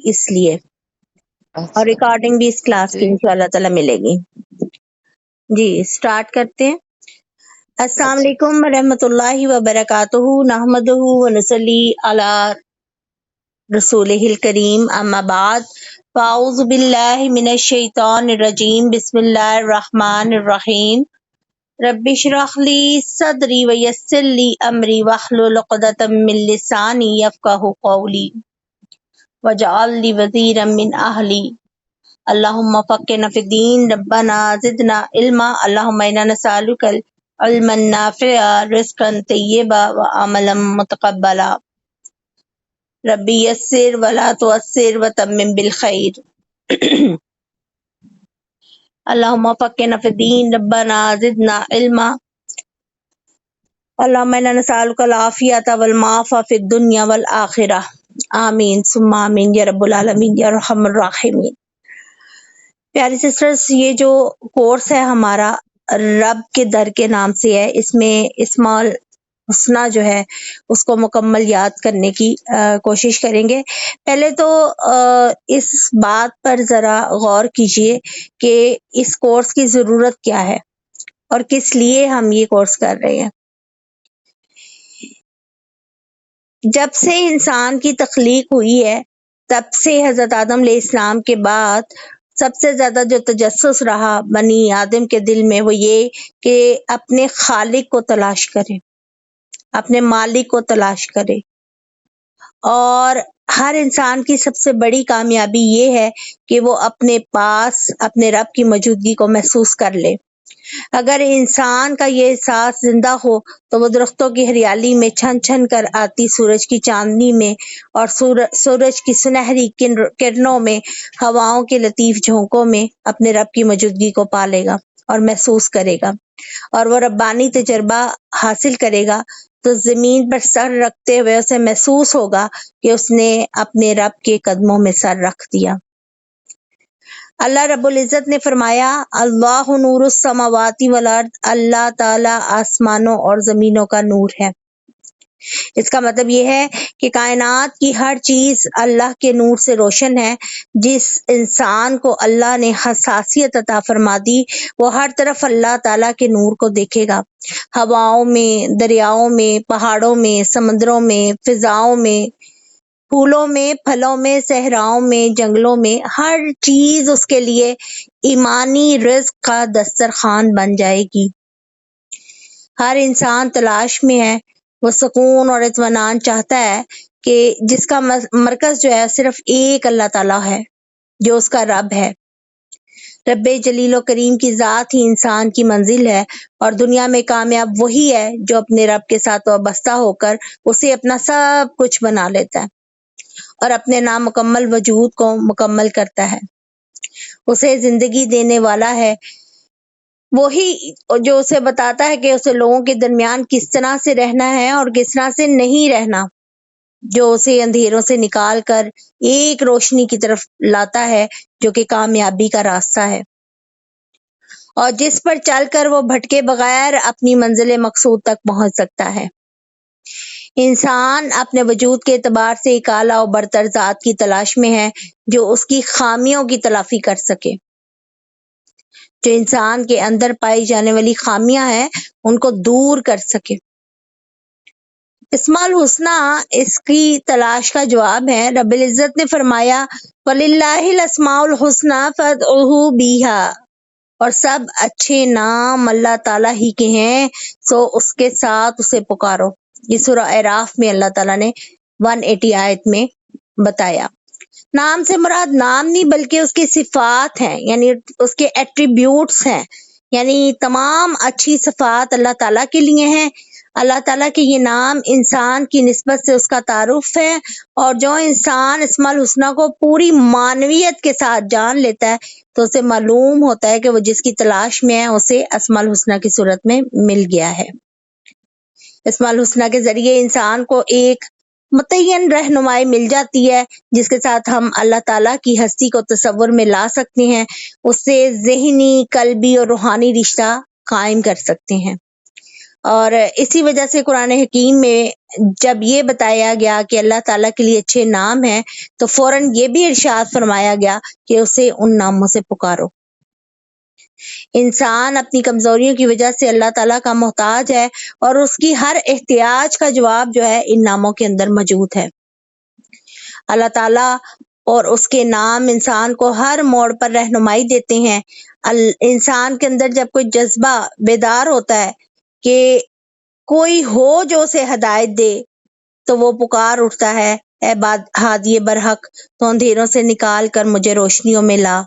اس لیے، اور اچھا ریکارڈنگ بھی اس کلاس کی ٹھیک انشاءاللہ تعالی ملے گی۔ جی سٹارٹ کرتے ہیں۔ السلام اچھا علیکم ورحمۃ اللہ وبرکاتہ، نحمدہ ونصلی علی رسولہ الکریم، اما بعد، فاعوذ باللہ من الشیطان الرجیم، بسم اللہ الرحمن الرحیم، رب اشرح لی صدری ویسر لی امری واحلل عقدۃ من لسانی یفقہوا قولی واجعل لی وزیرا من اہلی، اللہم فقہنا فی الدین، ربنا زدنا علما، اللہم انا نسألک علما نافعا، رزقا طیبا وعملا متقبلا، ربی یسر ولا تعسر وتمم بالخیر۔ اللہم فقہنا فی الدین، ربنا زدنا علما، اللہم انا نسألک العافیۃ والمعافی فی الدنیا والآخرہ، آمین ثم آمین یا رب العالمین یا ارحم الراحمین۔ پیاری سسٹرز، یہ جو کورس ہے ہمارا رب کے در کے نام سے ہے، اس میں اسماء الحسنی جو ہے اس کو مکمل یاد کرنے کی کوشش کریں گے۔ پہلے تو اس بات پر ذرا غور کیجئے کہ اس کورس کی ضرورت کیا ہے اور کس لیے ہم یہ کورس کر رہے ہیں۔ جب سے انسان کی تخلیق ہوئی ہے تب سے حضرت آدم علیہ السلام کے بعد سب سے زیادہ جو تجسس رہا بنی آدم کے دل میں وہ یہ کہ اپنے خالق کو تلاش کرے، اپنے مالک کو تلاش کرے، اور ہر انسان کی سب سے بڑی کامیابی یہ ہے کہ وہ اپنے پاس اپنے رب کی موجودگی کو محسوس کر لے۔ اگر انسان کا یہ احساس زندہ ہو تو وہ درختوں کی ہریالی میں چھن چھن کر آتی سورج کی چاندنی میں اور سورج کی سنہری کرنوں میں، ہواؤں کے لطیف جھونکوں میں اپنے رب کی موجودگی کو پالے گا اور محسوس کرے گا، اور وہ ربانی تجربہ حاصل کرے گا تو زمین پر سر رکھتے ہوئے اسے محسوس ہوگا کہ اس نے اپنے رب کے قدموں میں سر رکھ دیا۔ اللہ رب العزت نے فرمایا، اللہ نور السماوات والارض، اللہ تعالیٰ آسمانوں اور زمینوں کا نور ہے۔ اس کا مطلب یہ ہے کہ کائنات کی ہر چیز اللہ کے نور سے روشن ہے۔ جس انسان کو اللہ نے حساسیت عطا فرما دی وہ ہر طرف اللہ تعالیٰ کے نور کو دیکھے گا، ہواؤں میں، دریاؤں میں، پہاڑوں میں، سمندروں میں، فضاؤں میں، پھولوں میں، پھلوں میں، صحراؤں میں، جنگلوں میں، ہر چیز اس کے لیے ایمانی رزق کا دسترخوان بن جائے گی۔ ہر انسان تلاش میں ہے، وہ سکون اور اطمینان چاہتا ہے کہ جس کا مرکز جو ہے صرف ایک اللہ تعالیٰ ہے جو اس کا رب ہے۔ رب جلیل و کریم کی ذات ہی انسان کی منزل ہے، اور دنیا میں کامیاب وہی ہے جو اپنے رب کے ساتھ وابستہ ہو کر اسے اپنا سب کچھ بنا لیتا ہے اور اپنے نامکمل وجود کو مکمل کرتا ہے۔ اسے زندگی دینے والا ہے وہی جو اسے بتاتا ہے کہ اسے لوگوں کے درمیان کس طرح سے رہنا ہے اور کس طرح سے نہیں رہنا، جو اسے اندھیروں سے نکال کر ایک روشنی کی طرف لاتا ہے جو کہ کامیابی کا راستہ ہے، اور جس پر چل کر وہ بھٹکے بغیر اپنی منزل مقصود تک پہنچ سکتا ہے۔ انسان اپنے وجود کے اعتبار سے ایک اعلیٰ و برتر ذات کی تلاش میں ہے جو اس کی خامیوں کی تلافی کر سکے۔ جو انسان کے اندر پائی جانے والی خامیاں ہیں ان کو دور کر سکے۔ اسماء الحسنی اس کی تلاش کا جواب ہے۔ رب العزت نے فرمایا، وَلِلَّهِ الْأَسْمَاءُ الْحُسْنَىٰ فَادْعُوهُ بِهَا، اور سب اچھے نام اللہ تعالیٰ ہی کے ہیں سو اس کے ساتھ اسے پکارو۔ یہ سورہ اعراف میں اللہ تعالیٰ نے 180 آیت میں بتایا۔ نام سے مراد نام نہیں بلکہ اس کی صفات ہیں، یعنی اس کے ایٹریبیوٹس ہیں، یعنی تمام اچھی صفات اللہ تعالیٰ کے لیے ہیں۔ اللہ تعالیٰ کے یہ نام انسان کی نسبت سے اس کا تعارف ہے، اور جو انسان اسماء الحسنی کو پوری معنویت کے ساتھ جان لیتا ہے تو اسے معلوم ہوتا ہے کہ وہ جس کی تلاش میں ہے اسے اسماء الحسنی کی صورت میں مل گیا ہے۔ اسماء الحسنی کے ذریعے انسان کو ایک متعین رہنمائی مل جاتی ہے جس کے ساتھ ہم اللہ تعالیٰ کی ہستی کو تصور میں لا سکتے ہیں، اس سے ذہنی، قلبی اور روحانی رشتہ قائم کر سکتے ہیں۔ اور اسی وجہ سے قرآن حکیم میں جب یہ بتایا گیا کہ اللہ تعالیٰ کے لیے اچھے نام ہیں تو فوراً یہ بھی ارشاد فرمایا گیا کہ اسے ان ناموں سے پکارو۔ انسان اپنی کمزوریوں کی وجہ سے اللہ تعالیٰ کا محتاج ہے اور اس کی ہر احتیاج کا جواب جو ہے ان ناموں کے اندر موجود ہے۔ اللہ تعالیٰ اور اس کے نام انسان کو ہر موڑ پر رہنمائی دیتے ہیں۔ انسان کے اندر جب کوئی جذبہ بیدار ہوتا ہے کہ کوئی ہو جو اسے ہدایت دے تو وہ پکار اٹھتا ہے، اے ہادی برحق، تو اندھیروں سے نکال کر مجھے روشنیوں میں لا۔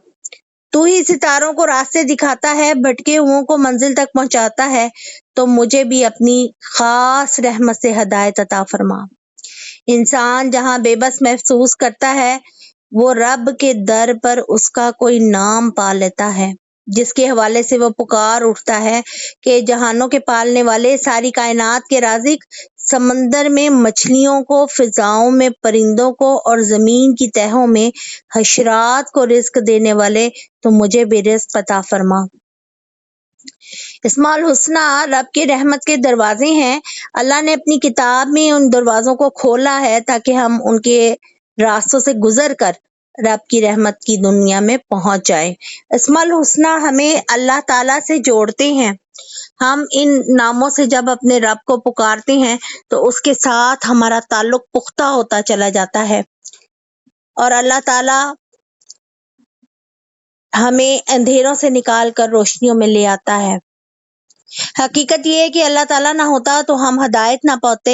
تو ہی ستاروں کو راستے دکھاتا ہے، بھٹکے ہوں کو منزل تک پہنچاتا ہے، تو مجھے بھی اپنی خاص رحمت سے ہدایت عطا فرما۔ انسان جہاں بے بس محسوس کرتا ہے وہ رب کے در پر اس کا کوئی نام پا لیتا ہے جس کے حوالے سے وہ پکار اٹھتا ہے کہ جہانوں کے پالنے والے، ساری کائنات کے رازق، سمندر میں مچھلیوں کو، فضاؤں میں پرندوں کو اور زمین کی تہوں میں حشرات کو رزق دینے والے، تو مجھے بھی رزق عطا فرما۔ اسماء الحسنی رب کے رحمت کے دروازے ہیں۔ اللہ نے اپنی کتاب میں ان دروازوں کو کھولا ہے تاکہ ہم ان کے راستوں سے گزر کر رب کی رحمت کی دنیا میں پہنچ جائیں۔ اسماء الحسنی ہمیں اللہ تعالیٰ سے جوڑتے ہیں۔ ہم ان ناموں سے جب اپنے رب کو پکارتے ہیں تو اس کے ساتھ ہمارا تعلق پختہ ہوتا چلا جاتا ہے اور اللہ تعالیٰ ہمیں اندھیروں سے نکال کر روشنیوں میں لے آتا ہے۔ حقیقت یہ ہے کہ اللہ تعالیٰ نہ ہوتا تو ہم ہدایت نہ پاتے۔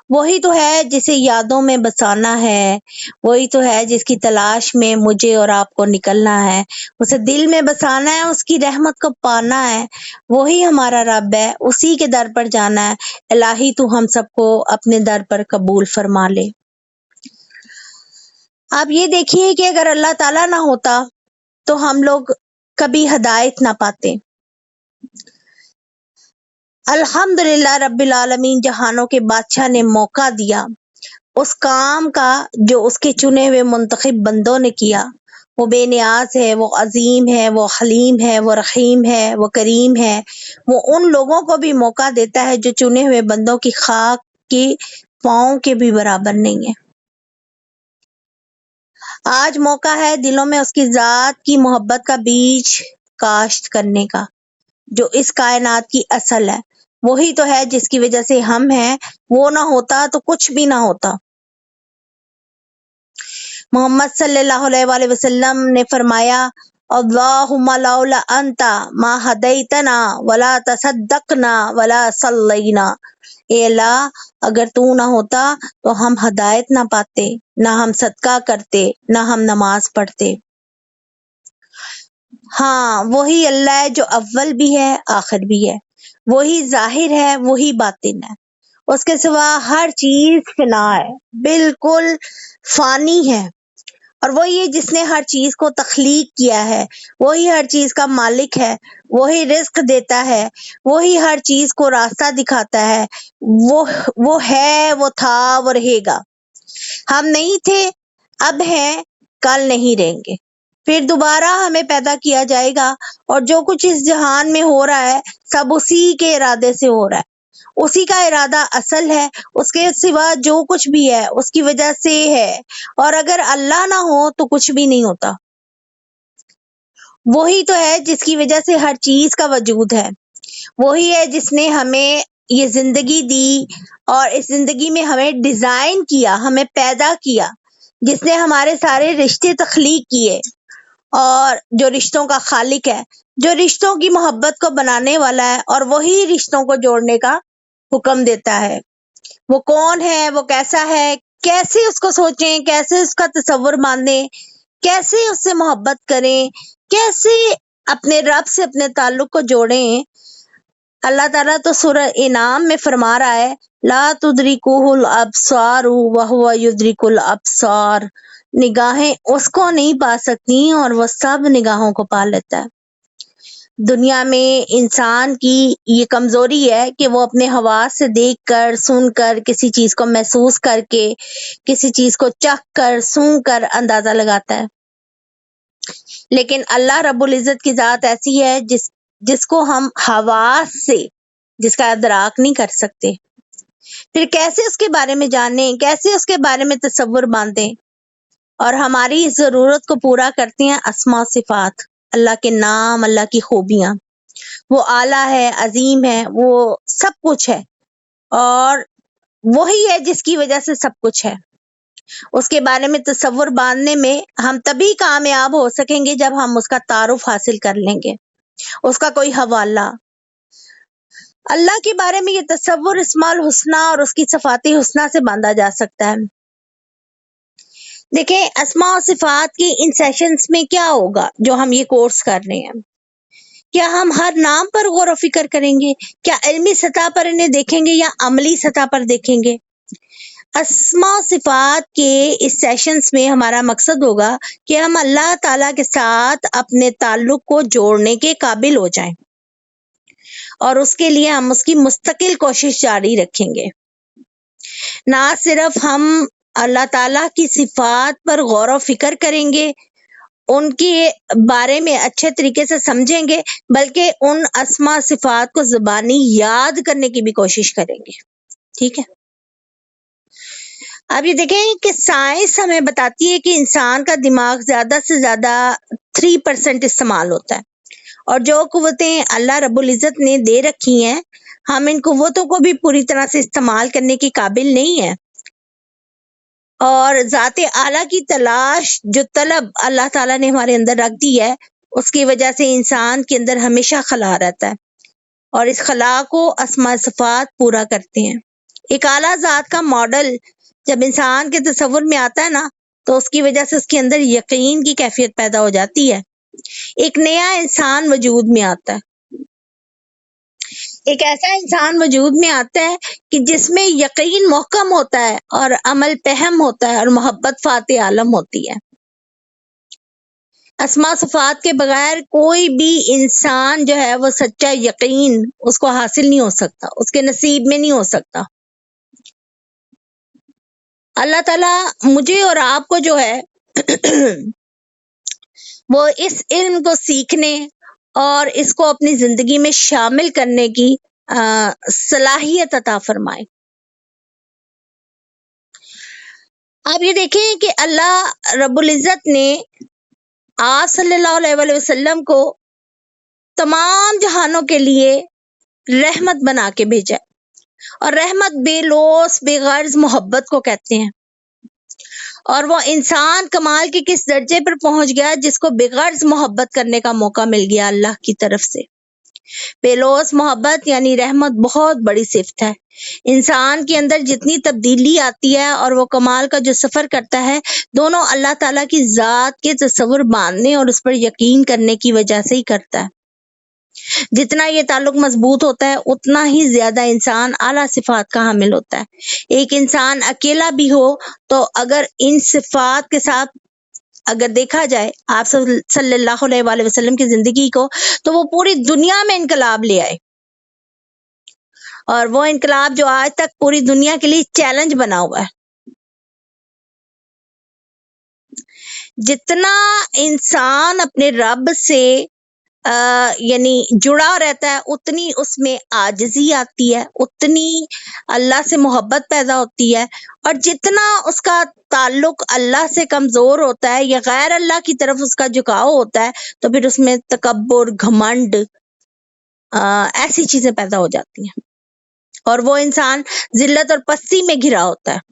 وہی تو ہے جسے یادوں میں بسانا ہے، وہی تو ہے جس کی تلاش میں مجھے اور آپ کو نکلنا ہے، اسے دل میں بسانا ہے، اس کی رحمت کو پانا ہے۔ وہی ہمارا رب ہے، اسی کے در پر جانا ہے۔ الہی تو ہم سب کو اپنے در پر قبول فرما لے۔ آپ یہ دیکھیے کہ اگر اللہ تعالیٰ نہ ہوتا تو ہم لوگ کبھی ہدایت نہ پاتے۔ الحمدللہ رب العالمین، جہانوں کے بادشاہ نے موقع دیا اس کام کا جو اس کے چنے ہوئے منتخب بندوں نے کیا۔ وہ بے نیاز ہے، وہ عظیم ہے، وہ حلیم ہے، وہ رحیم ہے، وہ کریم ہے۔ وہ ان لوگوں کو بھی موقع دیتا ہے جو چنے ہوئے بندوں کی خاک کے پاؤں کے بھی برابر نہیں ہے۔ آج موقع ہے دلوں میں اس کی ذات کی محبت کا بیج کاشت کرنے کا، جو اس کائنات کی اصل ہے۔ وہی تو ہے جس کی وجہ سے ہم ہیں، وہ نہ ہوتا تو کچھ بھی نہ ہوتا۔ محمد صلی اللہ علیہ وآلہ وسلم نے فرمایا، اللہم لولا انت ما ہدیتنا ولا تصدقنا ولا صلینا۔ اے اللہ، اگر تو نہ ہوتا تو ہم ہدایت نہ پاتے، نہ ہم صدقہ کرتے، نہ ہم نماز پڑھتے۔ ہاں، وہی اللہ ہے جو اول بھی ہے آخر بھی ہے، وہی ظاہر ہے، وہی باطن ہے۔ اس کے سوا ہر چیز فنا ہے، بالکل فانی ہے، اور وہی ہے جس نے ہر چیز کو تخلیق کیا ہے، وہی ہر چیز کا مالک ہے، وہی رزق دیتا ہے، وہی ہر چیز کو راستہ دکھاتا ہے۔ وہ ہے، وہ تھا، وہ رہے گا۔ ہم نہیں تھے، اب ہیں، کل نہیں رہیں گے، پھر دوبارہ ہمیں پیدا کیا جائے گا، اور جو کچھ اس جہان میں ہو رہا ہے سب اسی کے ارادے سے ہو رہا ہے۔ اسی کا ارادہ اصل ہے، اس کے سوا جو کچھ بھی ہے اس کی وجہ سے ہے، اور اگر اللہ نہ ہو تو کچھ بھی نہیں ہوتا۔ وہی تو ہے جس کی وجہ سے ہر چیز کا وجود ہے، وہی ہے جس نے ہمیں یہ زندگی دی اور اس زندگی میں ہمیں ڈیزائن کیا، ہمیں پیدا کیا، جس نے ہمارے سارے رشتے تخلیق کیے، اور جو رشتوں کا خالق ہے، جو رشتوں کی محبت کو بنانے والا ہے، اور وہی رشتوں کو جوڑنے کا حکم دیتا ہے۔ وہ کون ہے، وہ کیسا ہے، کیسے اس کو سوچیں، کیسے اس کا تصور باندھیں، کیسے اس سے محبت کریں، کیسے اپنے رب سے اپنے تعلق کو جوڑیں۔ اللہ تعالیٰ تو سورہ انعام میں فرما رہا ہے، لا تدرکہ الابصار وہو یدرک الابصار۔ نگاہیں اس کو نہیں پا سکتی اور وہ سب نگاہوں کو پا لیتا ہے۔ دنیا میں انسان کی یہ کمزوری ہے کہ وہ اپنے حواس سے دیکھ کر، سن کر، کسی چیز کو محسوس کر کے، کسی چیز کو چکھ کر، سونگھ کر اندازہ لگاتا ہے، لیکن اللہ رب العزت کی ذات ایسی ہے جس کو ہم حواس سے جس کا ادراک نہیں کر سکتے، پھر کیسے اس کے بارے میں جانیں، کیسے اس کے بارے میں تصور باندھیں اور ہماری اس ضرورت کو پورا کرتے ہیں اسماء صفات، اللہ کے نام، اللہ کی خوبیاں۔ وہ اعلیٰ ہے، عظیم ہے، وہ سب کچھ ہے اور وہی ہے جس کی وجہ سے سب کچھ ہے۔ اس کے بارے میں تصور باندھنے میں ہم تبھی کامیاب ہو سکیں گے جب ہم اس کا تعارف حاصل کر لیں گے، اس کا کوئی حوالہ۔ اللہ کے بارے میں یہ تصور اسماء الحسنہ اور اس کی صفات حسنہ سے باندھا جا سکتا ہے۔ دیکھیں اسماء و صفات کی ان سیشنز میں کیا ہوگا جو ہم یہ کورس کر رہے ہیں، کیا ہم ہر نام پر غور و فکر کریں گے؟ کیا علمی سطح پر انہیں دیکھیں گے یا عملی سطح پر دیکھیں گے؟ اسماء و صفات کے اس سیشنز میں ہمارا مقصد ہوگا کہ ہم اللہ تعالیٰ کے ساتھ اپنے تعلق کو جوڑنے کے قابل ہو جائیں اور اس کے لیے ہم اس کی مستقل کوشش جاری رکھیں گے۔ نہ صرف ہم اللہ تعالیٰ کی صفات پر غور و فکر کریں گے، ان کے بارے میں اچھے طریقے سے سمجھیں گے، بلکہ ان اسماء صفات کو زبانی یاد کرنے کی بھی کوشش کریں گے۔ ٹھیک ہے، اب یہ دیکھیں کہ سائنس ہمیں بتاتی ہے کہ انسان کا دماغ زیادہ سے زیادہ 3% استعمال ہوتا ہے، اور جو قوتیں اللہ رب العزت نے دے رکھی ہیں ہم ان قوتوں کو بھی پوری طرح سے استعمال کرنے کی قابل نہیں ہیں، اور ذات اعلیٰ کی تلاش جو طلب اللہ تعالیٰ نے ہمارے اندر رکھ دی ہے، اس کی وجہ سے انسان کے اندر ہمیشہ خلا رہتا ہے اور اس خلا کو اسماء صفات پورا کرتے ہیں۔ ایک اعلیٰ ذات کا ماڈل جب انسان کے تصور میں آتا ہے نا تو اس کی وجہ سے اس کے اندر یقین کی کیفیت پیدا ہو جاتی ہے، ایک نیا انسان وجود میں آتا ہے، ایک ایسا انسان وجود میں آتا ہے کہ جس میں یقین محکم ہوتا ہے اور عمل پہم ہوتا ہے اور محبت فاتح عالم ہوتی ہے۔ اسماء صفات کے بغیر کوئی بھی انسان جو ہے وہ سچا یقین اس کو حاصل نہیں ہو سکتا، اس کے نصیب میں نہیں ہو سکتا۔ اللہ تعالیٰ مجھے اور آپ کو جو ہے وہ اس علم کو سیکھنے اور اس کو اپنی زندگی میں شامل کرنے کی صلاحیت عطا فرمائے۔ آپ یہ دیکھیں کہ اللہ رب العزت نے آپ صلی اللہ علیہ وسلم کو تمام جہانوں کے لیے رحمت بنا کے بھیجا، اور رحمت بے لوث بے غرض محبت کو کہتے ہیں، اور وہ انسان کمال کے کس درجے پر پہنچ گیا جس کو بے غرض محبت کرنے کا موقع مل گیا اللہ کی طرف سے۔ بے لوث محبت یعنی رحمت بہت بڑی صفت ہے۔ انسان کے اندر جتنی تبدیلی آتی ہے اور وہ کمال کا جو سفر کرتا ہے، دونوں اللہ تعالیٰ کی ذات کے تصور باندھنے اور اس پر یقین کرنے کی وجہ سے ہی کرتا ہے۔ جتنا یہ تعلق مضبوط ہوتا ہے اتنا ہی زیادہ انسان اعلیٰ صفات کا حامل ہوتا ہے۔ ایک انسان اکیلا بھی ہو تو اگر ان صفات کے ساتھ اگر دیکھا جائے آپ صلی اللہ علیہ وآلہ وسلم کی زندگی کو، تو وہ پوری دنیا میں انقلاب لے آئے، اور وہ انقلاب جو آج تک پوری دنیا کے لیے چیلنج بنا ہوا ہے۔ جتنا انسان اپنے رب سے یعنی جڑا رہتا ہے اتنی اس میں عاجزی آتی ہے، اتنی اللہ سے محبت پیدا ہوتی ہے، اور جتنا اس کا تعلق اللہ سے کمزور ہوتا ہے یا غیر اللہ کی طرف اس کا جھکاؤ ہوتا ہے تو پھر اس میں تکبر، گھمنڈ، ایسی چیزیں پیدا ہو جاتی ہیں، اور وہ انسان ذلت اور پستی میں گھرا ہوتا ہے۔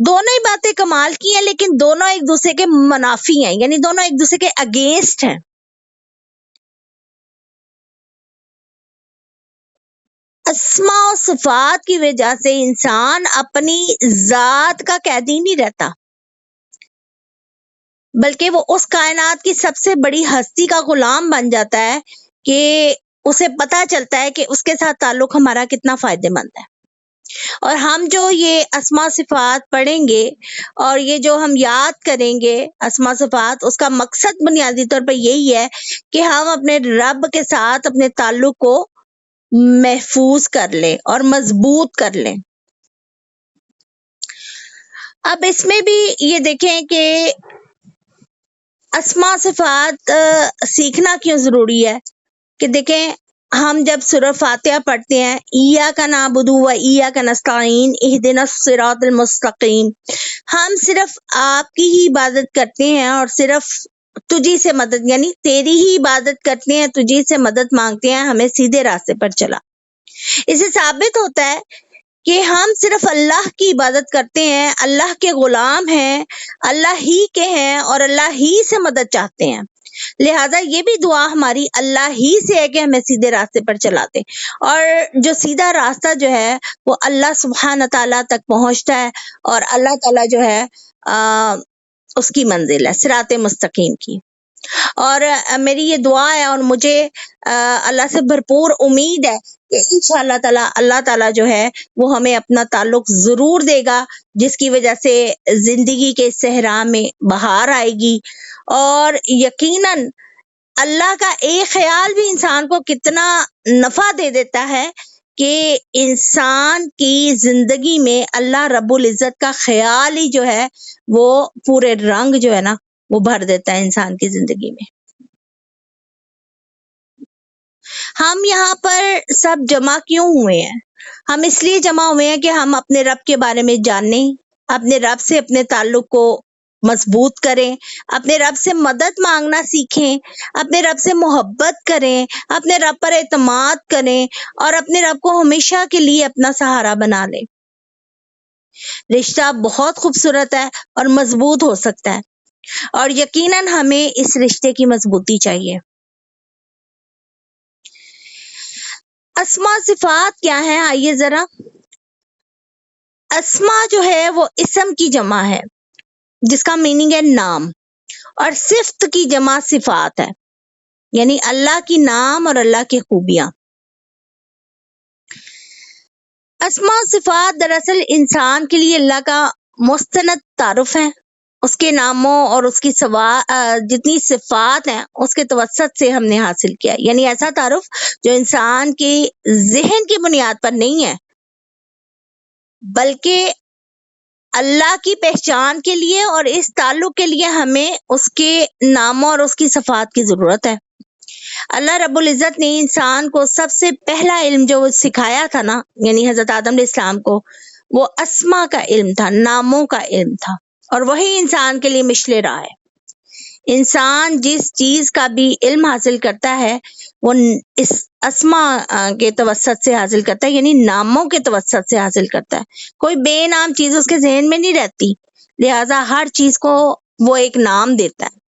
دونوں ہی باتیں کمال کی ہیں لیکن دونوں ایک دوسرے کے منافی ہیں، یعنی دونوں ایک دوسرے کے اگینسٹ ہیں۔ اسماء و صفات کی وجہ سے انسان اپنی ذات کا قیدی نہیں رہتا، بلکہ وہ اس کائنات کی سب سے بڑی ہستی کا غلام بن جاتا ہے کہ اسے پتا چلتا ہے کہ اس کے ساتھ تعلق ہمارا کتنا فائدہ مند ہے۔ اور ہم جو یہ اسماء صفات پڑھیں گے اور یہ جو ہم یاد کریں گے اسماء صفات، اس کا مقصد بنیادی طور پر یہی ہے کہ ہم اپنے رب کے ساتھ اپنے تعلق کو محفوظ کر لیں اور مضبوط کر لیں۔ اب اس میں بھی یہ دیکھیں کہ اسماء صفات سیکھنا کیوں ضروری ہے، کہ دیکھیں ہم جب سورہ فاتحہ پڑھتے ہیں ایاک نعبد و ایاک نستعین اہدنا الصراط المستقیم، ہم صرف آپ کی ہی عبادت کرتے ہیں اور صرف تجھی سے مدد، یعنی تیری ہی عبادت کرتے ہیں، تجھی سے مدد مانگتے ہیں، ہمیں سیدھے راستے پر چلا۔ اسے ثابت ہوتا ہے کہ ہم صرف اللہ کی عبادت کرتے ہیں، اللہ کے غلام ہیں، اللہ ہی کے ہیں اور اللہ ہی سے مدد چاہتے ہیں۔ لہٰذا یہ بھی دعا ہماری اللہ ہی سے ہے کہ ہمیں سیدھے راستے پر چلاتے، اور جو سیدھا راستہ جو ہے وہ اللہ سبحانہ تعالیٰ تک پہنچتا ہے، اور اللہ تعالیٰ جو ہے اس کی منزل ہے صراط مستقیم کی۔ اور میری یہ دعا ہے اور مجھے اللہ سے بھرپور امید ہے کہ انشاءاللہ تعالیٰ اللہ تعالیٰ جو ہے وہ ہمیں اپنا تعلق ضرور دے گا، جس کی وجہ سے زندگی کے صحرا میں بہار آئے گی۔ اور یقیناً اللہ کا ایک خیال بھی انسان کو کتنا نفع دے دیتا ہے کہ انسان کی زندگی میں اللہ رب العزت کا خیال ہی جو ہے وہ پورے رنگ جو ہے نا وہ بھر دیتا ہے انسان کی زندگی میں۔ ہم یہاں پر سب جمع کیوں ہوئے ہیں؟ ہم اس لیے جمع ہوئے ہیں کہ ہم اپنے رب کے بارے میں جانیں، اپنے رب سے اپنے تعلق کو مضبوط کریں، اپنے رب سے مدد مانگنا سیکھیں، اپنے رب سے محبت کریں، اپنے رب پر اعتماد کریں اور اپنے رب کو ہمیشہ کے لیے اپنا سہارا بنا لیں۔ رشتہ بہت خوبصورت ہے اور مضبوط ہو سکتا ہے، اور یقیناً ہمیں اس رشتے کی مضبوطی چاہیے۔ اسماء صفات کیا ہیں؟ آئیے ذرا، اسماء جو ہے وہ اسم کی جمع ہے جس کا میننگ ہے نام، اور صفت کی جمع صفات ہے، یعنی اللہ کی نام اور اللہ کی خوبیاں۔ اسماء صفات دراصل انسان کے لیے اللہ کا مستند تعارف ہے، اس کے ناموں اور اس کی جتنی صفات ہیں اس کے توسط سے ہم نے حاصل کیا، یعنی ایسا تعارف جو انسان کے ذہن کی بنیاد پر نہیں ہے بلکہ اللہ کی پہچان کے لیے اور اس تعلق کے لیے ہمیں اس کے ناموں اور اس کی صفات کی ضرورت ہے۔ اللہ رب العزت نے انسان کو سب سے پہلا علم جو سکھایا تھا نا، یعنی حضرت آدم علیہ السلام کو، وہ اسماء کا علم تھا، ناموں کا علم تھا، اور وہی انسان کے لیے مشل راہ ہے۔ انسان جس چیز کا بھی علم حاصل کرتا ہے وہ اس اسماء کے توسط سے حاصل کرتا ہے، یعنی ناموں کے توسط سے حاصل کرتا ہے۔ کوئی بے نام چیز اس کے ذہن میں نہیں رہتی، لہٰذا ہر چیز کو وہ ایک نام دیتا ہے۔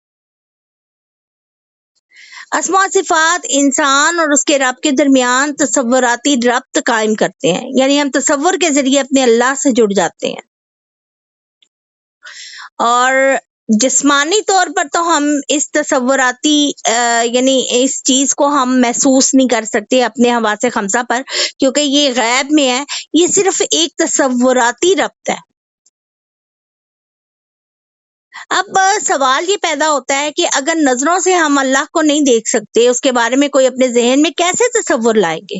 اسماء صفات انسان اور اس کے رب کے درمیان تصوراتی ربط قائم کرتے ہیں، یعنی ہم تصور کے ذریعے اپنے اللہ سے جڑ جاتے ہیں، اور جسمانی طور پر تو ہم اس تصوراتی یعنی اس چیز کو ہم محسوس نہیں کر سکتے اپنے حواس خمسہ پر، کیونکہ یہ غیب میں ہے، یہ صرف ایک تصوراتی ربط ہے۔ اب سوال یہ پیدا ہوتا ہے کہ اگر نظروں سے ہم اللہ کو نہیں دیکھ سکتے، اس کے بارے میں کوئی اپنے ذہن میں کیسے تصور لائیں گے؟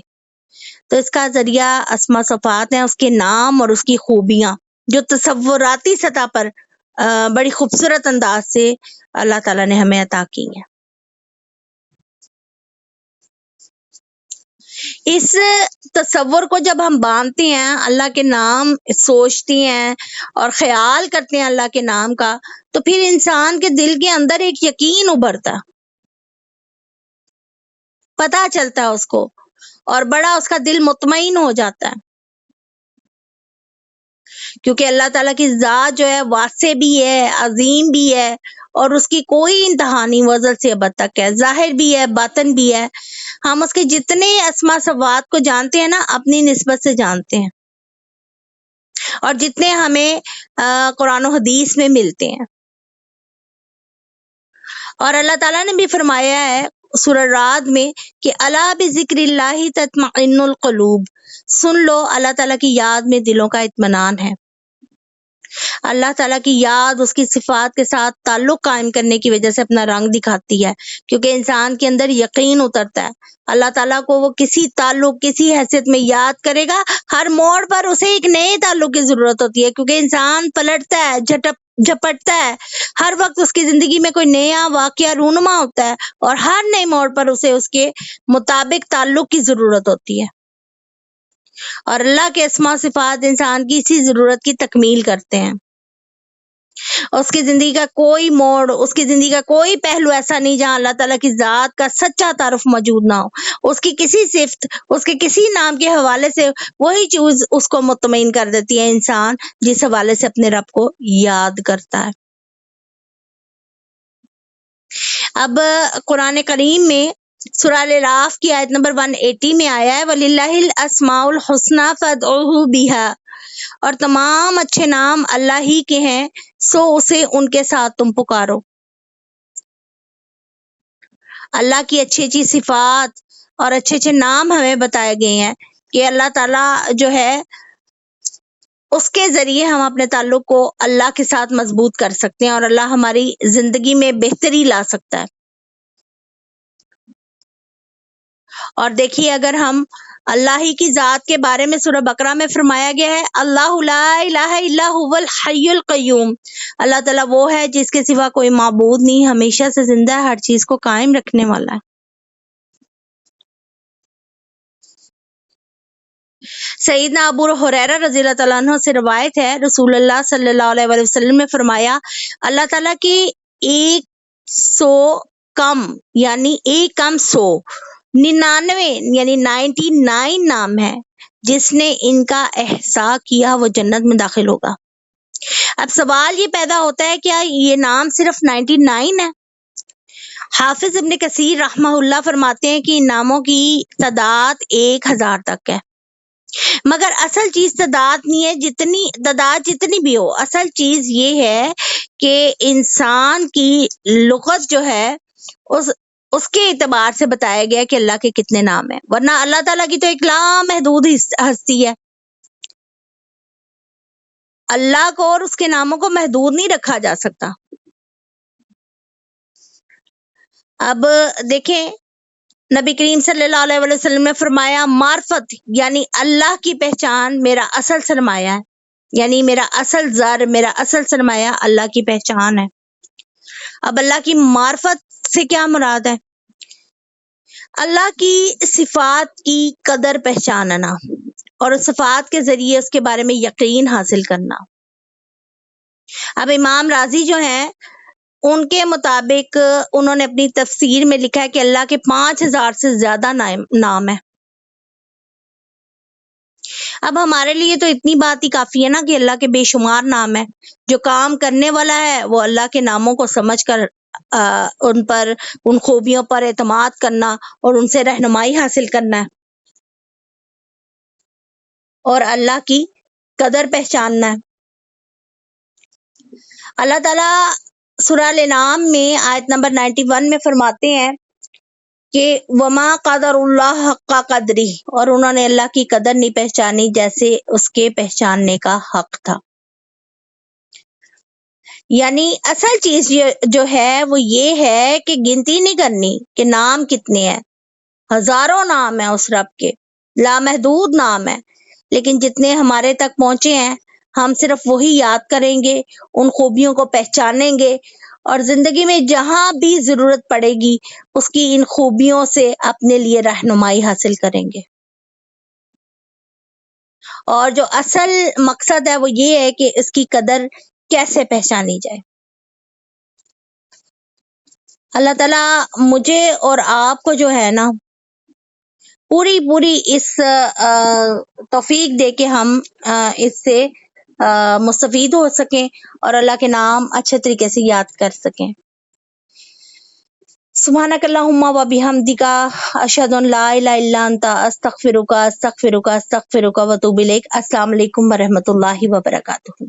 تو اس کا ذریعہ اسماء صفات ہیں، اس کے نام اور اس کی خوبیاں جو تصوراتی سطح پر بڑی خوبصورت انداز سے اللہ تعالیٰ نے ہمیں عطا کی ہیں۔ اس تصور کو جب ہم باندھتے ہیں، اللہ کے نام سوچتے ہیں اور خیال کرتے ہیں اللہ کے نام کا، تو پھر انسان کے دل کے اندر ایک یقین ابھرتا، پتہ چلتا ہے اس کو، اور بڑا اس کا دل مطمئن ہو جاتا ہے، کیونکہ اللہ تعالیٰ کی ذات جو ہے واسع بھی ہے، عظیم بھی ہے، اور اس کی کوئی انتہا نہیں، وہ ازل سے ابد تک ہے، ظاہر بھی ہے، باطن بھی ہے۔ ہم اس کے جتنے اسماء صفات کو جانتے ہیں نا، اپنی نسبت سے جانتے ہیں، اور جتنے ہمیں قرآن و حدیث میں ملتے ہیں۔ اور اللہ تعالیٰ نے بھی فرمایا ہے سورہ رعد میں کہ الا بذکر اللہ تطمئن القلوب، سن لو اللہ تعالیٰ کی یاد میں دلوں کا اطمینان ہے۔ اللہ تعالیٰ کی یاد اس کی صفات کے ساتھ تعلق قائم کرنے کی وجہ سے اپنا رنگ دکھاتی ہے، کیونکہ انسان کے اندر یقین اترتا ہے۔ اللہ تعالیٰ کو وہ کسی تعلق کسی حیثیت میں یاد کرے گا، ہر موڑ پر اسے ایک نئے تعلق کی ضرورت ہوتی ہے، کیونکہ انسان پلٹتا ہے، جھپٹتا ہے، ہر وقت اس کی زندگی میں کوئی نیا واقعہ رونما ہوتا ہے اور ہر نئے موڑ پر اسے اس کے مطابق تعلق کی ضرورت ہوتی ہے، اور اللہ کے اسماء صفات انسان کی اسی ضرورت کی تکمیل کرتے ہیں۔ اس کی زندگی کا کوئی موڑ، اس کی زندگی کا کوئی پہلو ایسا نہیں جہاں اللہ تعالیٰ کی ذات کا سچا تعارف موجود نہ ہو، اس کی کسی صفت، اس کے کسی نام کے حوالے سے وہی چیز اس کو مطمئن کر دیتی ہے انسان جس حوالے سے اپنے رب کو یاد کرتا ہے۔ اب قرآن کریم میں سورہ الاعراف کی آیت نمبر 180 میں آیا ہے وَلِلَّهِ الْأَسْمَاءُ الْحُسْنَىٰ فَادْعُوهُ بِهَا، اور تمام اچھے نام اللہ ہی کے ہیں سو اسے ان کے ساتھ تم پکارو۔ اللہ کی اچھی اچھی صفات اور اچھے اچھے نام ہمیں بتائے گئے ہیں کہ اللہ تعالیٰ جو ہے اس کے ذریعے ہم اپنے تعلق کو اللہ کے ساتھ مضبوط کر سکتے ہیں اور اللہ ہماری زندگی میں بہتری لا سکتا ہے۔ اور دیکھیے اگر ہم اللہ ہی کی ذات کے بارے میں سورہ بقرہ میں فرمایا گیا ہے اللہ لا الہ الا هو الحی القیوم، اللہ تعالیٰ وہ ہے جس کے سوا کوئی معبود نہیں، ہمیشہ سے زندہ ہے، ہر چیز کو قائم رکھنے والا ہے۔ سیدنا ابو ہریرہ رضی اللہ تعالیٰ عنہ سے روایت ہے رسول اللہ صلی اللہ علیہ وآلہ وسلم نے فرمایا اللہ تعالیٰ کی 100 کم یعنی 99 یعنی 99 نام ہے، جس نے ان کا احصاء کیا وہ جنت میں داخل ہوگا۔ اب سوال یہ پیدا ہوتا ہے کیا یہ نام صرف 99 ہے؟ حافظ ابن کثیر رحمہ اللہ فرماتے ہیں کہ ان ناموں کی تعداد 1000 تک ہے، مگر اصل چیز تعداد نہیں ہے، تعداد جتنی بھی ہو، اصل چیز یہ ہے کہ انسان کی لغت جو ہے اس کے اعتبار سے بتایا گیا کہ اللہ کے کتنے نام ہیں، ورنہ اللہ تعالیٰ کی تو ایک لامحدود ہستی ہے، اللہ کو اور اس کے ناموں کو محدود نہیں رکھا جا سکتا۔ اب دیکھیں نبی کریم صلی اللہ علیہ وسلم نے فرمایا معرفت یعنی اللہ کی پہچان میرا اصل سرمایہ ہے، یعنی میرا اصل زر، میرا اصل سرمایہ اللہ کی پہچان ہے۔ اب اللہ کی معرفت سے کیا مراد ہے؟ اللہ کی صفات کی قدر پہچاننا اور اس صفات کے ذریعے اس کے بارے میں یقین حاصل کرنا۔ اب امام راضی جو ہیں ان کے مطابق انہوں نے اپنی تفسیر میں لکھا ہے کہ اللہ کے 5000 سے زیادہ نام ہے۔ اب ہمارے لیے تو اتنی بات ہی کافی ہے نا کہ اللہ کے بے شمار نام ہے، جو کام کرنے والا ہے وہ اللہ کے ناموں کو سمجھ کر ان خوبیوں پر اعتماد کرنا اور ان سے رہنمائی حاصل کرنا ہے اور اللہ کی قدر پہچاننا ہے۔ اللہ تعالیٰ سورہ الانعام میں آیت نمبر 91 میں فرماتے ہیں کہ وما قدر اللہ حق قدری، اور انہوں نے اللہ کی قدر نہیں پہچانی جیسے اس کے پہچاننے کا حق تھا۔ یعنی اصل چیز جو ہے وہ یہ ہے کہ گنتی نہیں کرنی کہ نام کتنے ہیں، ہزاروں نام ہیں اس رب کے، لامحدود نام ہے، لیکن جتنے ہمارے تک پہنچے ہیں ہم صرف وہی یاد کریں گے، ان خوبیوں کو پہچانیں گے اور زندگی میں جہاں بھی ضرورت پڑے گی اس کی ان خوبیوں سے اپنے لیے رہنمائی حاصل کریں گے۔ اور جو اصل مقصد ہے وہ یہ ہے کہ اس کی قدر کیسے پہچانی جائے۔ اللہ تعالیٰ مجھے اور آپ کو جو ہے نا پوری اس توفیق دے کہ ہم اس سے مستفید ہو سکیں اور اللہ کے نام اچھے طریقے سے یاد کر سکیں۔ سبحانک اللہم و بحمدک اشہد ان لا الہ الا انت استغفرک و اتوب الیک۔ السلام علیکم ورحمۃ اللہ وبرکاتہ۔